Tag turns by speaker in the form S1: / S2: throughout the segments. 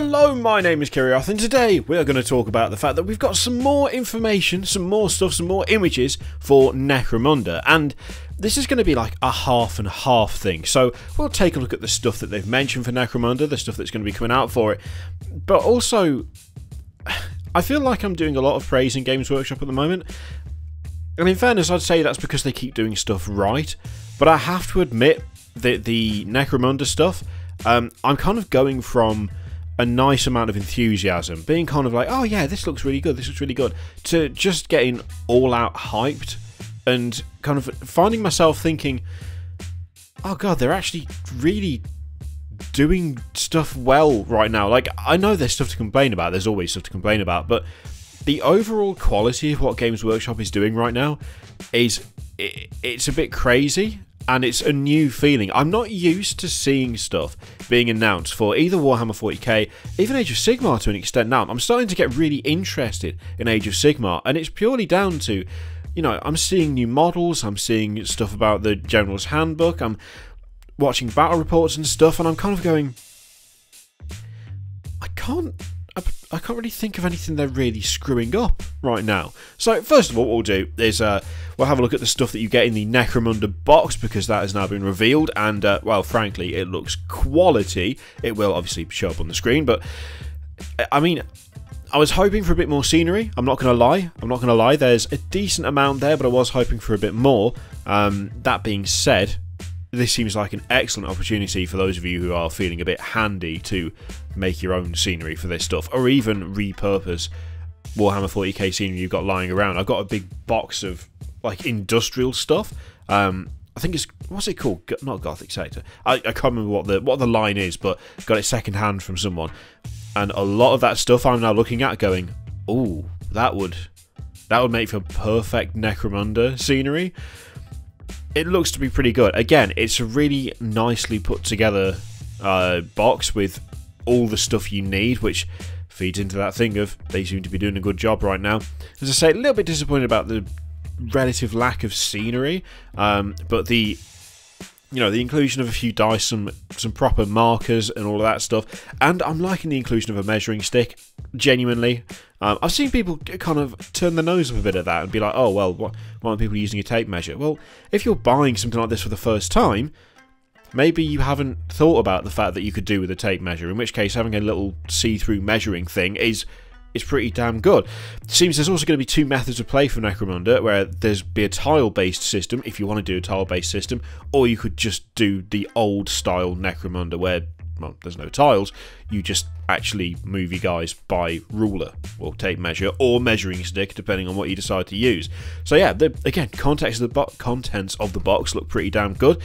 S1: Hello, my name is Goliath, and today we are going to talk about the fact that we've got some more information, some more stuff, some more images for Necromunda, and this is going to be like a half and half thing. So we'll take a look at the stuff that they've mentioned for Necromunda, the stuff that's going to be coming out for it, but also I feel like I'm doing a lot of praise in Games Workshop at the moment, and in fairness I'd say that's because they keep doing stuff right, but I have to admit that the Necromunda stuff, I'm kind of going from a nice amount of enthusiasm, being kind of like, oh yeah, this looks really good, this looks really good, to just getting all out hyped and kind of finding myself thinking, oh god, they're actually really doing stuff well right now. Like, I know there's stuff to complain about, there's always stuff to complain about, but the overall quality of what Games Workshop is doing right now is, it's a bit crazy. And it's a new feeling. I'm not used to seeing stuff being announced for either Warhammer 40k, even Age of Sigmar to an extent now. I'm starting to get really interested in Age of Sigmar, and it's purely down to, you know, I'm seeing new models, I'm seeing stuff about the General's Handbook, I'm watching battle reports and stuff, and I'm kind of going, I can't really think of anything they're really screwing up right now. So first of all, what we'll do is we'll have a look at the stuff that you get in the Necromunda box, because that has now been revealed, and well, frankly, it looks quality. It will obviously show up on the screen, but I mean, I was hoping for a bit more scenery. I'm not going to lie. There's a decent amount there, but I was hoping for a bit more. That being said, this seems like an excellent opportunity for those of you who are feeling a bit handy to make your own scenery for this stuff, or even repurpose Warhammer 40k scenery you've got lying around. I've got a big box of like industrial stuff. I think it's, what's it called? Not Gothic Sector. I can't remember what the line is, but got it second hand from someone. And a lot of that stuff I'm now looking at going, ooh, that would make for perfect Necromunda scenery. It looks to be pretty good. Again, it's a really nicely put together box with all the stuff you need, which feeds into that thing of they seem to be doing a good job right now. As I say, a little bit disappointed about the relative lack of scenery, but the inclusion of a few dice, some proper markers and all of that stuff, and I'm liking the inclusion of a measuring stick, genuinely. I've seen people kind of turn their nose up a bit at that and be like, oh well, why aren't people using a tape measure? Well, if you're buying something like this for the first time, maybe you haven't thought about the fact that you could do with a tape measure, in which case having a little see-through measuring thing is pretty damn good. It seems there's also going to be two methods of play for Necromunda, where there's be a tile-based system, if you want to do a tile-based system, or you could just do the old-style Necromunda, where, well, there's no tiles, you just actually move your guys by ruler, or tape measure, or measuring stick, depending on what you decide to use. So yeah, again, contents of the box look pretty damn good.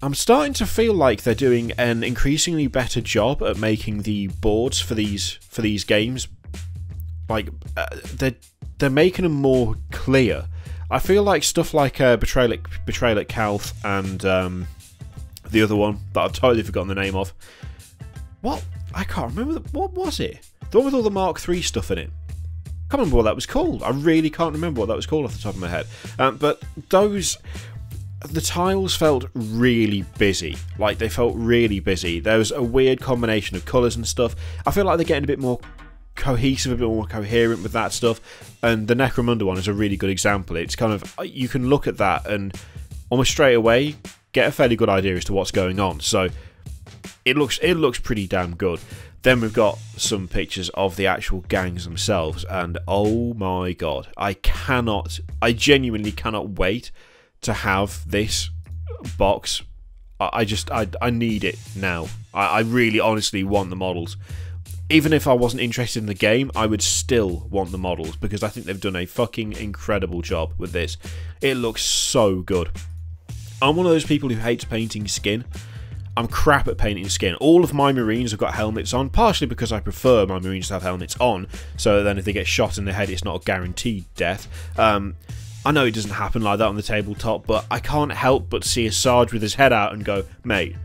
S1: I'm starting to feel like they're doing an increasingly better job at making the boards for these games. Like, they're making them more clear. I feel like stuff like Betrayal at Calth and the other one that I've totally forgotten the name of. What? I can't remember. What was it? The one with all the Mark III stuff in it. I can't remember what that was called. I really can't remember what that was called off the top of my head. But the tiles felt really busy. Like, they felt really busy. There was a weird combination of colours and stuff. I feel like they're getting a bit more cohesive, a bit more coherent with that stuff, and the Necromunda one is a really good example. It's kind of, you can look at that and almost straight away get a fairly good idea as to what's going on. So it looks pretty damn good. Then we've got some pictures of the actual gangs themselves, and oh my god, I genuinely cannot wait to have this box. I need it now. I really honestly want the models. Even if I wasn't interested in the game, I would still want the models, because I think they've done a fucking incredible job with this. It looks so good. I'm one of those people who hates painting skin. I'm crap at painting skin. All of my Marines have got helmets on, partially because I prefer my Marines to have helmets on, so then if they get shot in the head, it's not a guaranteed death. I know it doesn't happen like that on the tabletop, but I can't help but see a Sarge with his head out and go, mate,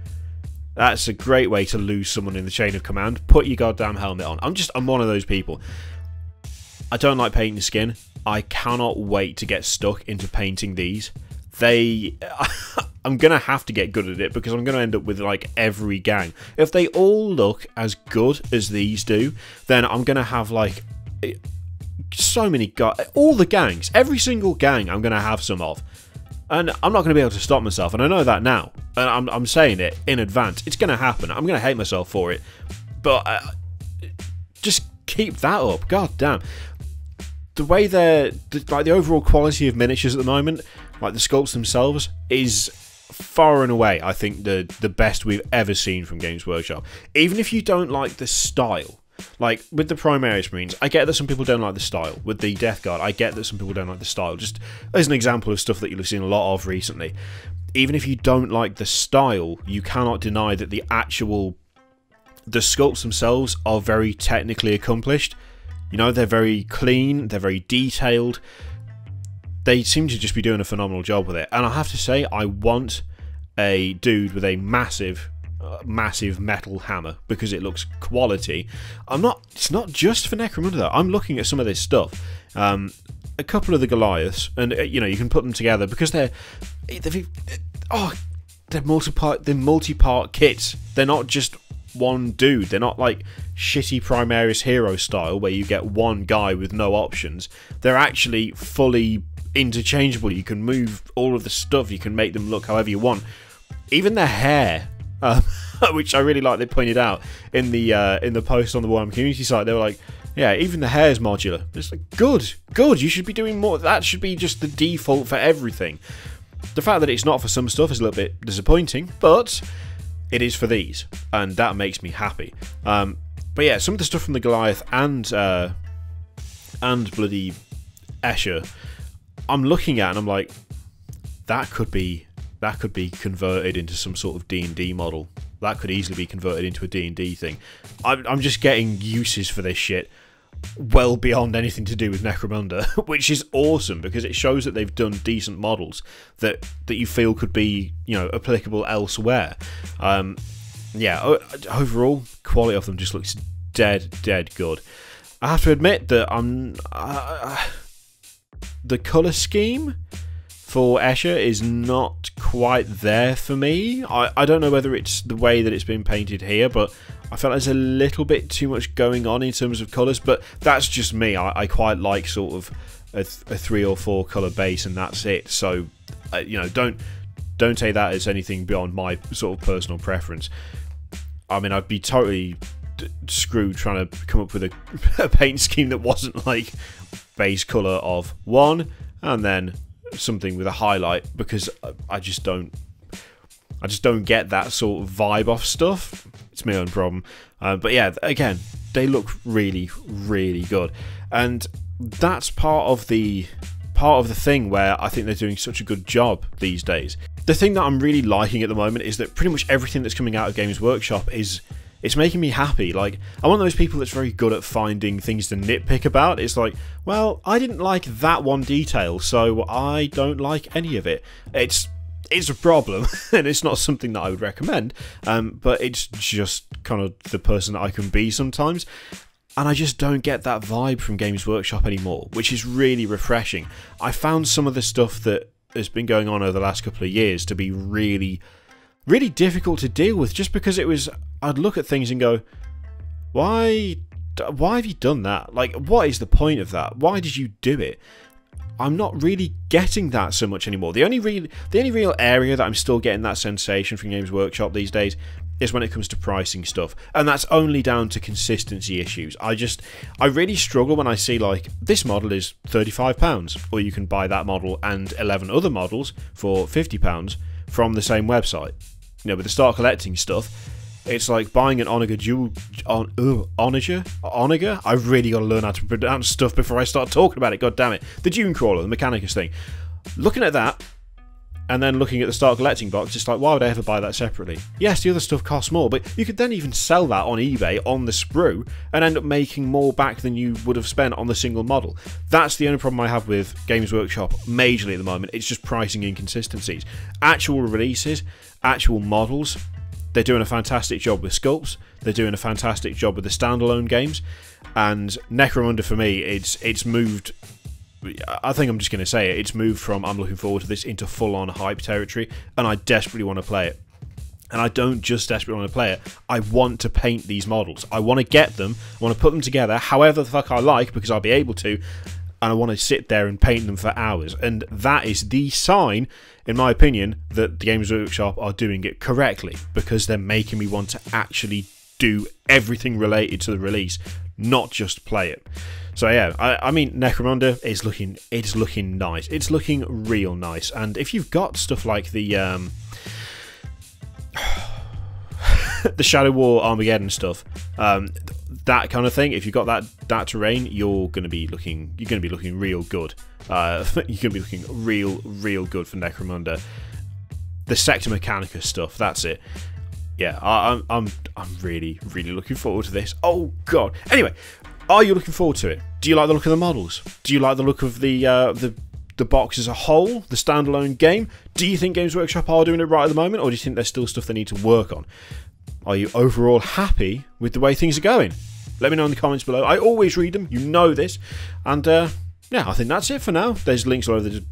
S1: that's a great way to lose someone in the chain of command. Put your goddamn helmet on. I'm one of those people. I don't like painting skin. I cannot wait to get stuck into painting these. I'm going to have to get good at it because I'm going to end up with like every gang. If they all look as good as these do, then I'm going to have like so many guys, all the gangs, every single gang I'm going to have some of. And I'm not going to be able to stop myself, and I know that now. And I'm saying it in advance. It's going to happen. I'm going to hate myself for it. But just keep that up. God damn. The way like the overall quality of miniatures at the moment, like the sculpts themselves, is far and away, I think, the best we've ever seen from Games Workshop. Even if you don't like the style. Like, with the Primaris Marines, I get that some people don't like the style. With the Death Guard, I get that some people don't like the style. Just as an example of stuff that you'll have seen a lot of recently. Even if you don't like the style, you cannot deny that the sculpts themselves are very technically accomplished. You know, they're very clean, they're very detailed. They seem to just be doing a phenomenal job with it. And I have to say, I want a dude with a massive metal hammer because it looks quality. It's not just for Necromunda though. I'm looking at some of this stuff. A couple of the Goliaths, and you know, you can put them together because they're multi-part kits. They're not just one dude. They're not like shitty Primaris hero style where you get one guy with no options. They're actually fully interchangeable. You can move all of the stuff. You can make them look however you want. Even their hair. Which I really like. They pointed out in the post on the Warhammer community site. They were like, "Yeah, even the hair is modular." It's like, good. You should be doing more. That should be just the default for everything. The fact that it's not for some stuff is a little bit disappointing, but it is for these, and that makes me happy. But yeah, some of the stuff from the Goliath and bloody Escher, I'm looking at and I'm like, that could be converted into some sort of D&D model. That could easily be converted into a D&D thing. I'm just getting uses for this shit well beyond anything to do with Necromunda, which is awesome because it shows that they've done decent models that you feel could be, you know, applicable elsewhere. Yeah, overall, quality of them just looks dead good. I have to admit that the colour scheme for Escher is not quite there for me. I don't know whether it's the way that it's been painted here, but I felt there's a little bit too much going on in terms of colours, but that's just me. I quite like sort of a 3 or 4 colour base and that's it. So, you know, don't take that as anything beyond my sort of personal preference. I mean, I'd be totally screwed trying to come up with a paint scheme that wasn't like base colour of 1 and then something with a highlight, because I just don't get that sort of vibe off stuff. It's my own problem. But yeah, again, they look really good, and that's part of the thing where I think they're doing such a good job these days. The thing that I'm really liking at the moment is that pretty much everything that's coming out of Games Workshop it's making me happy. Like, I'm one of those people that's very good at finding things to nitpick about. It's like, well, I didn't like that one detail, so I don't like any of it. It's a problem, and it's not something that I would recommend, but it's just kind of the person that I can be sometimes. And I just don't get that vibe from Games Workshop anymore, which is really refreshing. I found some of the stuff that has been going on over the last couple of years to be really difficult to deal with, just because I'd look at things and go, why have you done that? Like, what is the point of that? Why did you do it? I'm not really getting that so much anymore. The only real area that I'm still getting that sensation from Games Workshop these days is when it comes to pricing stuff, and that's only down to consistency issues. I really struggle when I see, like, this model is £35, or you can buy that model and 11 other models for £50 from the same website. You know, with the start collecting stuff, it's like buying an Onager Onager? I've really got to learn how to pronounce stuff before I start talking about it, god damn it. The Dune Crawler, the Mechanicus thing. Looking at that, and then looking at the start collecting box, it's like, why would I ever buy that separately? Yes, the other stuff costs more, but you could then even sell that on eBay on the sprue and end up making more back than you would have spent on the single model. That's the only problem I have with Games Workshop majorly at the moment. It's just pricing inconsistencies. Actual releases, actual models, they're doing a fantastic job with sculpts. They're doing a fantastic job with the standalone games. And Necromunda, for me, it's moved I think I'm just going to say it. It's moved from I'm looking forward to this into full-on hype territory, and I desperately want to play it. And I don't just desperately want to play it. I want to paint these models. I want to get them. I want to put them together however the fuck I like, because I'll be able to. And I want to sit there and paint them for hours. And that is the sign, in my opinion, that the Games Workshop are doing it correctly, because they're making me want to actually do everything related to the release, not just play it. So yeah, I mean, Necromunda is looking nice. It's looking real nice. And if you've got stuff like the the Shadow War Armageddon stuff, that kind of thing, if you've got that terrain, you're gonna be looking real good. You're gonna be looking real good for Necromunda. The Sector Mechanicus stuff, that's it. Yeah, I'm really looking forward to this. Oh god. Anyway, are you looking forward to it? Do you like the look of the models? Do you like the look of the box as a whole, the standalone game? Do you think Games Workshop are doing it right at the moment, or do you think there's still stuff they need to work on? Are you overall happy with the way things are going? Let me know in the comments below. I always read them, you know this. And yeah, I think that's it for now. There's links all over the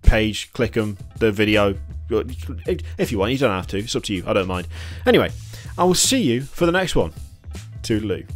S1: page. Click them, the video. If you want, you don't have to. It's up to you. I don't mind. Anyway, I will see you for the next one. Toodaloo.